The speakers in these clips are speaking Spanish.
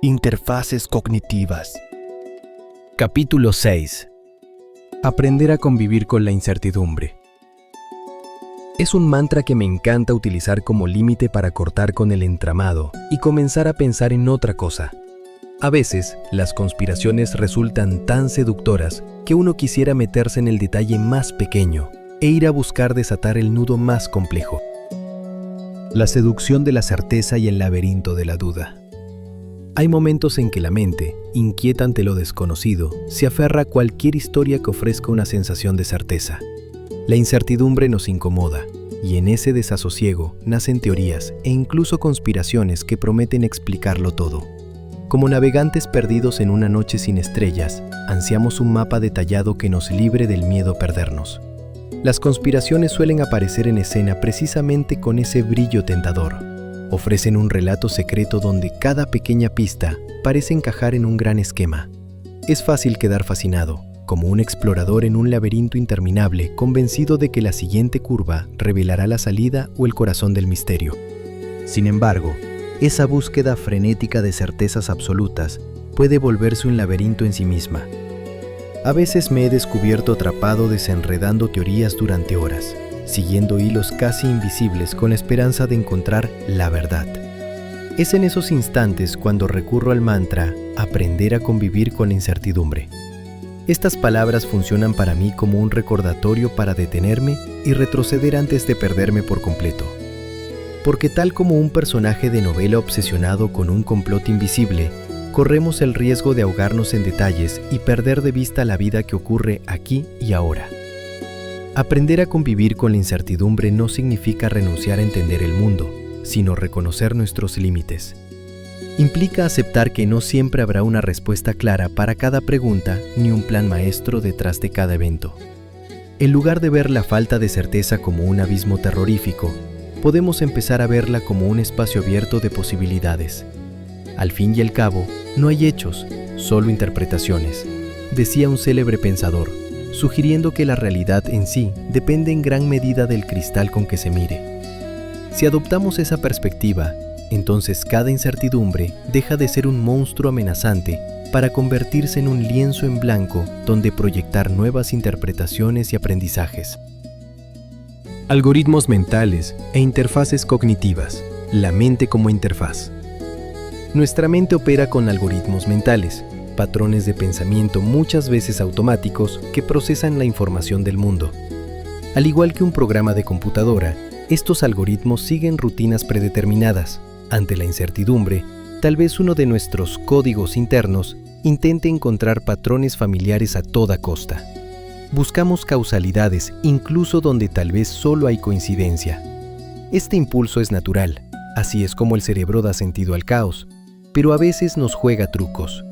Interfaces cognitivas. Capítulo 6. Aprender a convivir con la incertidumbre. Es un mantra que me encanta utilizar como límite para cortar con el entramado y comenzar a pensar en otra cosa. A veces, las conspiraciones resultan tan seductoras que uno quisiera meterse en el detalle más pequeño e ir a buscar desatar el nudo más complejo. La seducción de la certeza y el laberinto de la duda. Hay momentos en que la mente, inquieta ante lo desconocido, se aferra a cualquier historia que ofrezca una sensación de certeza. La incertidumbre nos incomoda, y en ese desasosiego nacen teorías e incluso conspiraciones que prometen explicarlo todo. Como navegantes perdidos en una noche sin estrellas, ansiamos un mapa detallado que nos libre del miedo a perdernos. Las conspiraciones suelen aparecer en escena precisamente con ese brillo tentador. Ofrecen un relato secreto donde cada pequeña pista parece encajar en un gran esquema. Es fácil quedar fascinado, como un explorador en un laberinto interminable, convencido de que la siguiente curva revelará la salida o el corazón del misterio. Sin embargo, esa búsqueda frenética de certezas absolutas puede volverse un laberinto en sí misma. A veces me he descubierto atrapado desenredando teorías durante horas, siguiendo hilos casi invisibles con la esperanza de encontrar la verdad. Es en esos instantes cuando recurro al mantra aprender a convivir con la incertidumbre. Estas palabras funcionan para mí como un recordatorio para detenerme y retroceder antes de perderme por completo. Porque tal como un personaje de novela obsesionado con un complot invisible, corremos el riesgo de ahogarnos en detalles y perder de vista la vida que ocurre aquí y ahora. Aprender a convivir con la incertidumbre no significa renunciar a entender el mundo, sino reconocer nuestros límites. Implica aceptar que no siempre habrá una respuesta clara para cada pregunta ni un plan maestro detrás de cada evento. En lugar de ver la falta de certeza como un abismo terrorífico, podemos empezar a verla como un espacio abierto de posibilidades. Al fin y al cabo, no hay hechos, solo interpretaciones, decía un célebre pensador, sugiriendo que la realidad en sí depende en gran medida del cristal con que se mire. Si adoptamos esa perspectiva, entonces cada incertidumbre deja de ser un monstruo amenazante para convertirse en un lienzo en blanco donde proyectar nuevas interpretaciones y aprendizajes. Algoritmos mentales e interfaces cognitivas. La mente como interfaz. Nuestra mente opera con algoritmos mentales, patrones de pensamiento muchas veces automáticos que procesan la información del mundo. Al igual que un programa de computadora, estos algoritmos siguen rutinas predeterminadas. Ante la incertidumbre, tal vez uno de nuestros códigos internos intente encontrar patrones familiares a toda costa. Buscamos causalidades incluso donde tal vez solo hay coincidencia. Este impulso es natural, así es como el cerebro da sentido al caos, pero a veces nos juega trucos.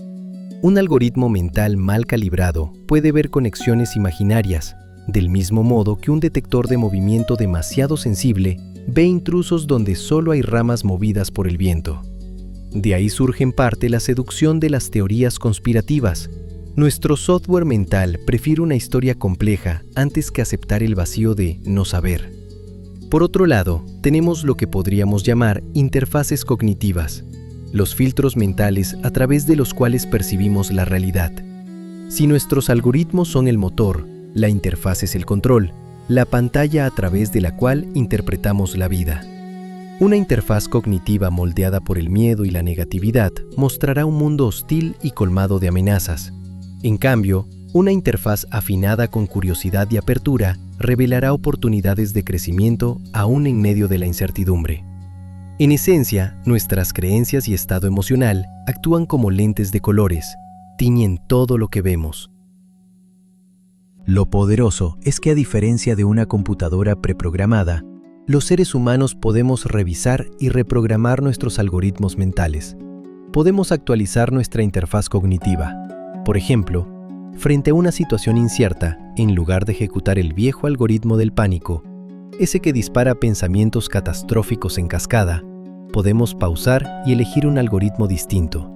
Un algoritmo mental mal calibrado puede ver conexiones imaginarias, del mismo modo que un detector de movimiento demasiado sensible ve intrusos donde solo hay ramas movidas por el viento. De ahí surge en parte la seducción de las teorías conspirativas. Nuestro software mental prefiere una historia compleja antes que aceptar el vacío de no saber. Por otro lado, tenemos lo que podríamos llamar interfaces cognitivas, los filtros mentales a través de los cuales percibimos la realidad. Si nuestros algoritmos son el motor, la interfaz es el control, la pantalla a través de la cual interpretamos la vida. Una interfaz cognitiva moldeada por el miedo y la negatividad mostrará un mundo hostil y colmado de amenazas. En cambio, una interfaz afinada con curiosidad y apertura revelará oportunidades de crecimiento aún en medio de la incertidumbre. En esencia, nuestras creencias y estado emocional actúan como lentes de colores, tiñen todo lo que vemos. Lo poderoso es que a diferencia de una computadora preprogramada, los seres humanos podemos revisar y reprogramar nuestros algoritmos mentales. Podemos actualizar nuestra interfaz cognitiva. Por ejemplo, frente a una situación incierta, en lugar de ejecutar el viejo algoritmo del pánico, ese que dispara pensamientos catastróficos en cascada, podemos pausar y elegir un algoritmo distinto,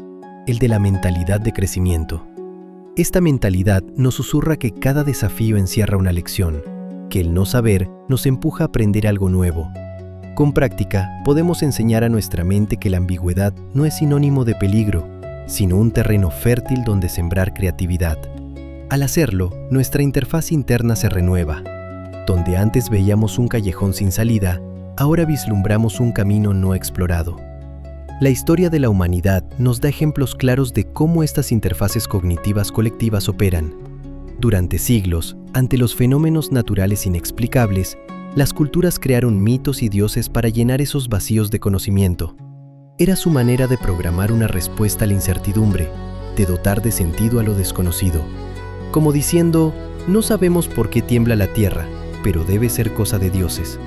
el de la mentalidad de crecimiento. Esta mentalidad nos susurra que cada desafío encierra una lección, que el no saber nos empuja a aprender algo nuevo. Con práctica, podemos enseñar a nuestra mente que la ambigüedad no es sinónimo de peligro, sino un terreno fértil donde sembrar creatividad. Al hacerlo, nuestra interfaz interna se renueva. Donde antes veíamos un callejón sin salida, ahora vislumbramos un camino no explorado. La historia de la humanidad nos da ejemplos claros de cómo estas interfaces cognitivas colectivas operan. Durante siglos, ante los fenómenos naturales inexplicables, las culturas crearon mitos y dioses para llenar esos vacíos de conocimiento. Era su manera de programar una respuesta a la incertidumbre, de dotar de sentido a lo desconocido. Como diciendo, no sabemos por qué tiembla la tierra, pero debe ser cosa de dioses.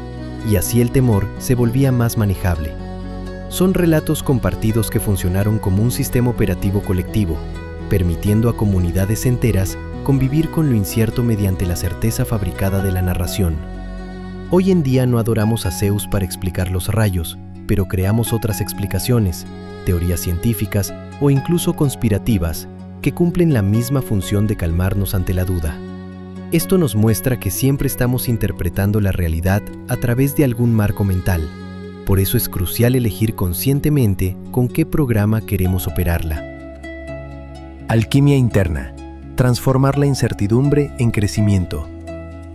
Y así el temor se volvía más manejable. Son relatos compartidos que funcionaron como un sistema operativo colectivo, permitiendo a comunidades enteras convivir con lo incierto mediante la certeza fabricada de la narración. Hoy en día no adoramos a Zeus para explicar los rayos, pero creamos otras explicaciones, teorías científicas o incluso conspirativas, que cumplen la misma función de calmarnos ante la duda. Esto nos muestra que siempre estamos interpretando la realidad a través de algún marco mental. Por eso es crucial elegir conscientemente con qué programa queremos operarla. Alquimia interna. Transformar la incertidumbre en crecimiento.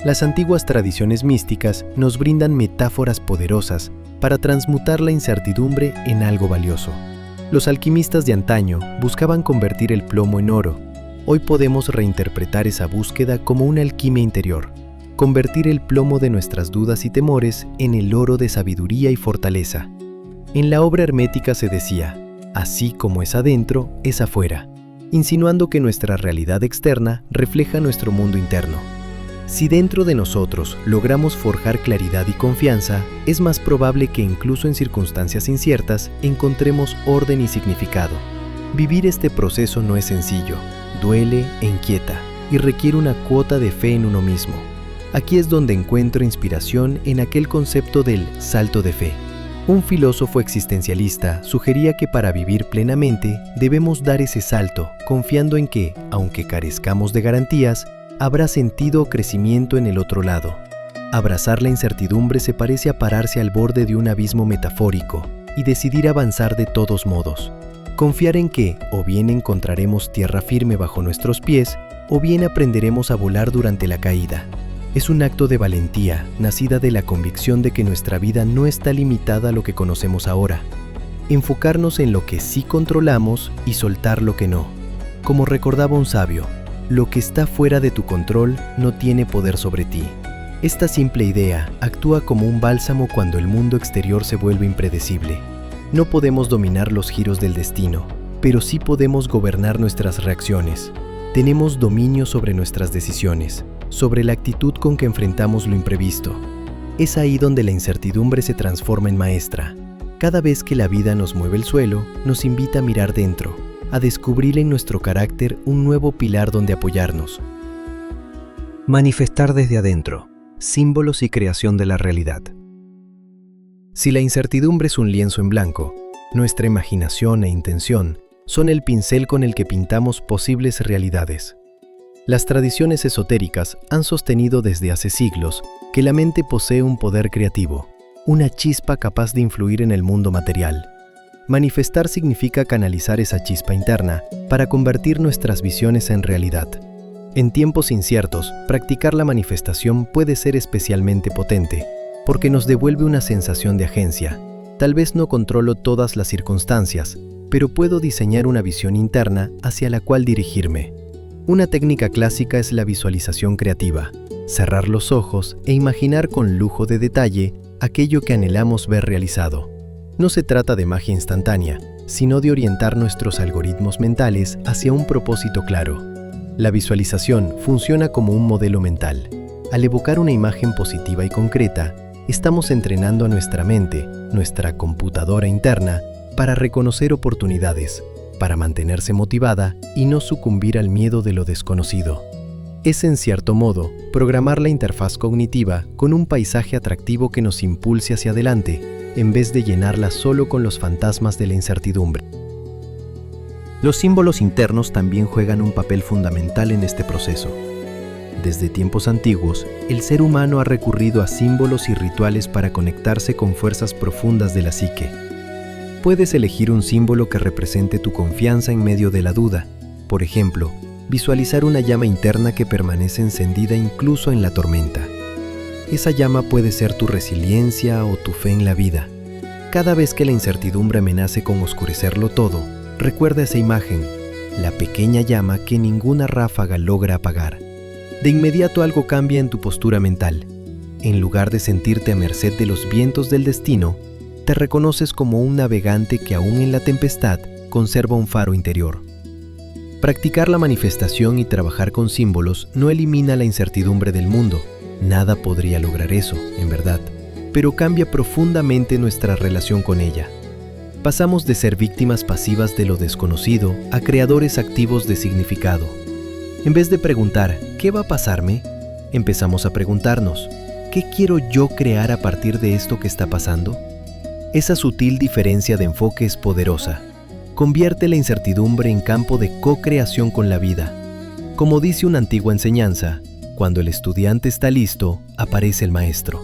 Las antiguas tradiciones místicas nos brindan metáforas poderosas para transmutar la incertidumbre en algo valioso. Los alquimistas de antaño buscaban convertir el plomo en oro. Hoy podemos reinterpretar esa búsqueda como una alquimia interior. Convertir el plomo de nuestras dudas y temores en el oro de sabiduría y fortaleza. En la obra hermética se decía, así como es adentro, es afuera, insinuando que nuestra realidad externa refleja nuestro mundo interno. Si dentro de nosotros logramos forjar claridad y confianza, es más probable que incluso en circunstancias inciertas encontremos orden y significado. Vivir este proceso no es sencillo, duele e inquieta, y requiere una cuota de fe en uno mismo. Aquí es donde encuentro inspiración en aquel concepto del salto de fe. Un filósofo existencialista sugería que para vivir plenamente debemos dar ese salto, confiando en que, aunque carezcamos de garantías, habrá sentido o crecimiento en el otro lado. Abrazar la incertidumbre se parece a pararse al borde de un abismo metafórico y decidir avanzar de todos modos. Confiar en que, o bien encontraremos tierra firme bajo nuestros pies, o bien aprenderemos a volar durante la caída. Es un acto de valentía, nacida de la convicción de que nuestra vida no está limitada a lo que conocemos ahora. Enfocarnos en lo que sí controlamos y soltar lo que no. Como recordaba un sabio, lo que está fuera de tu control no tiene poder sobre ti. Esta simple idea actúa como un bálsamo cuando el mundo exterior se vuelve impredecible. No podemos dominar los giros del destino, pero sí podemos gobernar nuestras reacciones. Tenemos dominio sobre nuestras decisiones, sobre la actitud con que enfrentamos lo imprevisto. Es ahí donde la incertidumbre se transforma en maestra. Cada vez que la vida nos mueve el suelo, nos invita a mirar dentro, a descubrir en nuestro carácter un nuevo pilar donde apoyarnos. Manifestar desde adentro, símbolos y creación de la realidad. Si la incertidumbre es un lienzo en blanco, nuestra imaginación e intención son el pincel con el que pintamos posibles realidades. Las tradiciones esotéricas han sostenido desde hace siglos que la mente posee un poder creativo, una chispa capaz de influir en el mundo material. Manifestar significa canalizar esa chispa interna para convertir nuestras visiones en realidad. En tiempos inciertos, practicar la manifestación puede ser especialmente potente, porque nos devuelve una sensación de agencia. Tal vez no controlo todas las circunstancias, pero puedo diseñar una visión interna hacia la cual dirigirme. Una técnica clásica es la visualización creativa, cerrar los ojos e imaginar con lujo de detalle aquello que anhelamos ver realizado. No se trata de magia instantánea, sino de orientar nuestros algoritmos mentales hacia un propósito claro. La visualización funciona como un modelo mental. Al evocar una imagen positiva y concreta, estamos entrenando a nuestra mente, nuestra computadora interna, para reconocer oportunidades, para mantenerse motivada y no sucumbir al miedo de lo desconocido. Es, en cierto modo, programar la interfaz cognitiva con un paisaje atractivo que nos impulse hacia adelante, en vez de llenarla solo con los fantasmas de la incertidumbre. Los símbolos internos también juegan un papel fundamental en este proceso. Desde tiempos antiguos, el ser humano ha recurrido a símbolos y rituales para conectarse con fuerzas profundas de la psique. Puedes elegir un símbolo que represente tu confianza en medio de la duda. Por ejemplo, visualizar una llama interna que permanece encendida incluso en la tormenta. Esa llama puede ser tu resiliencia o tu fe en la vida. Cada vez que la incertidumbre amenace con oscurecerlo todo, recuerda esa imagen, la pequeña llama que ninguna ráfaga logra apagar. De inmediato algo cambia en tu postura mental. En lugar de sentirte a merced de los vientos del destino, te reconoces como un navegante que aún en la tempestad conserva un faro interior. Practicar la manifestación y trabajar con símbolos no elimina la incertidumbre del mundo. Nada podría lograr eso, en verdad, pero cambia profundamente nuestra relación con ella. Pasamos de ser víctimas pasivas de lo desconocido a creadores activos de significado. En vez de preguntar, ¿qué va a pasarme?, empezamos a preguntarnos, ¿qué quiero yo crear a partir de esto que está pasando? Esa sutil diferencia de enfoque es poderosa. Convierte la incertidumbre en campo de co-creación con la vida. Como dice una antigua enseñanza, cuando el estudiante está listo, aparece el maestro.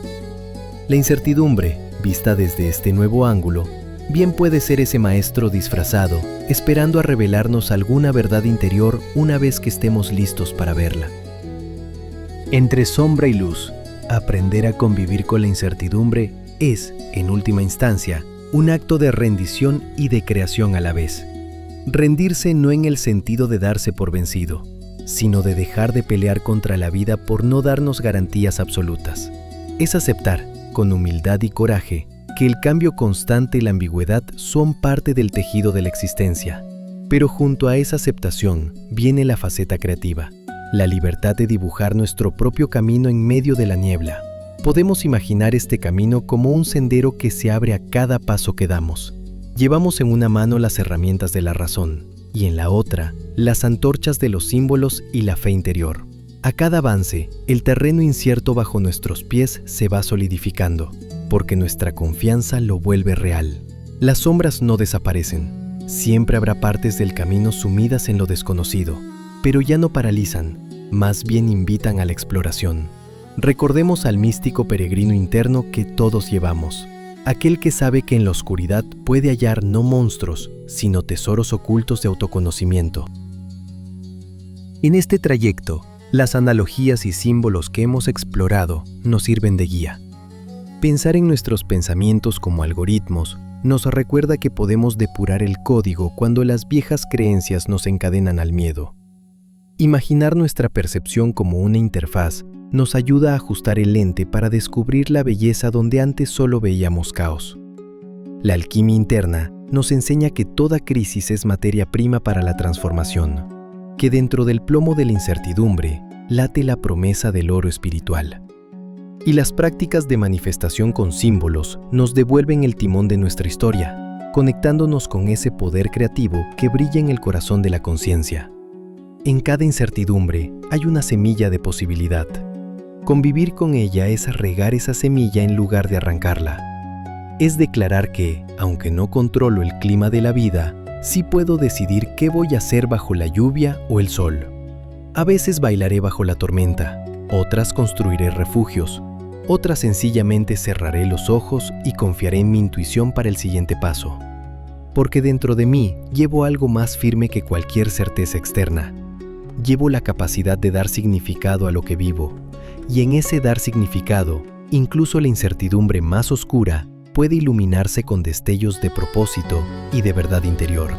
La incertidumbre, vista desde este nuevo ángulo, bien puede ser ese maestro disfrazado, esperando a revelarnos alguna verdad interior una vez que estemos listos para verla. Entre sombra y luz, aprender a convivir con la incertidumbre es, en última instancia, un acto de rendición y de creación a la vez. Rendirse no en el sentido de darse por vencido, sino de dejar de pelear contra la vida por no darnos garantías absolutas. Es aceptar, con humildad y coraje, que el cambio constante y la ambigüedad son parte del tejido de la existencia. Pero junto a esa aceptación viene la faceta creativa, la libertad de dibujar nuestro propio camino en medio de la niebla. Podemos imaginar este camino como un sendero que se abre a cada paso que damos. Llevamos en una mano las herramientas de la razón y en la otra, las antorchas de los símbolos y la fe interior. A cada avance, el terreno incierto bajo nuestros pies se va solidificando, porque nuestra confianza lo vuelve real. Las sombras no desaparecen. Siempre habrá partes del camino sumidas en lo desconocido, pero ya no paralizan, más bien invitan a la exploración. Recordemos al místico peregrino interno que todos llevamos, aquel que sabe que en la oscuridad puede hallar no monstruos, sino tesoros ocultos de autoconocimiento. En este trayecto, las analogías y símbolos que hemos explorado nos sirven de guía. Pensar en nuestros pensamientos como algoritmos nos recuerda que podemos depurar el código cuando las viejas creencias nos encadenan al miedo. Imaginar nuestra percepción como una interfaz nos ayuda a ajustar el lente para descubrir la belleza donde antes solo veíamos caos. La alquimia interna nos enseña que toda crisis es materia prima para la transformación, que dentro del plomo de la incertidumbre late la promesa del oro espiritual. Y las prácticas de manifestación con símbolos nos devuelven el timón de nuestra historia, conectándonos con ese poder creativo que brilla en el corazón de la conciencia. En cada incertidumbre hay una semilla de posibilidad. Convivir con ella es regar esa semilla en lugar de arrancarla. Es declarar que, aunque no controlo el clima de la vida, sí puedo decidir qué voy a hacer bajo la lluvia o el sol. A veces bailaré bajo la tormenta, otras construiré refugios, otras sencillamente cerraré los ojos y confiaré en mi intuición para el siguiente paso. Porque dentro de mí llevo algo más firme que cualquier certeza externa. Llevo la capacidad de dar significado a lo que vivo, y en ese dar significado, incluso la incertidumbre más oscura puede iluminarse con destellos de propósito y de verdad interior.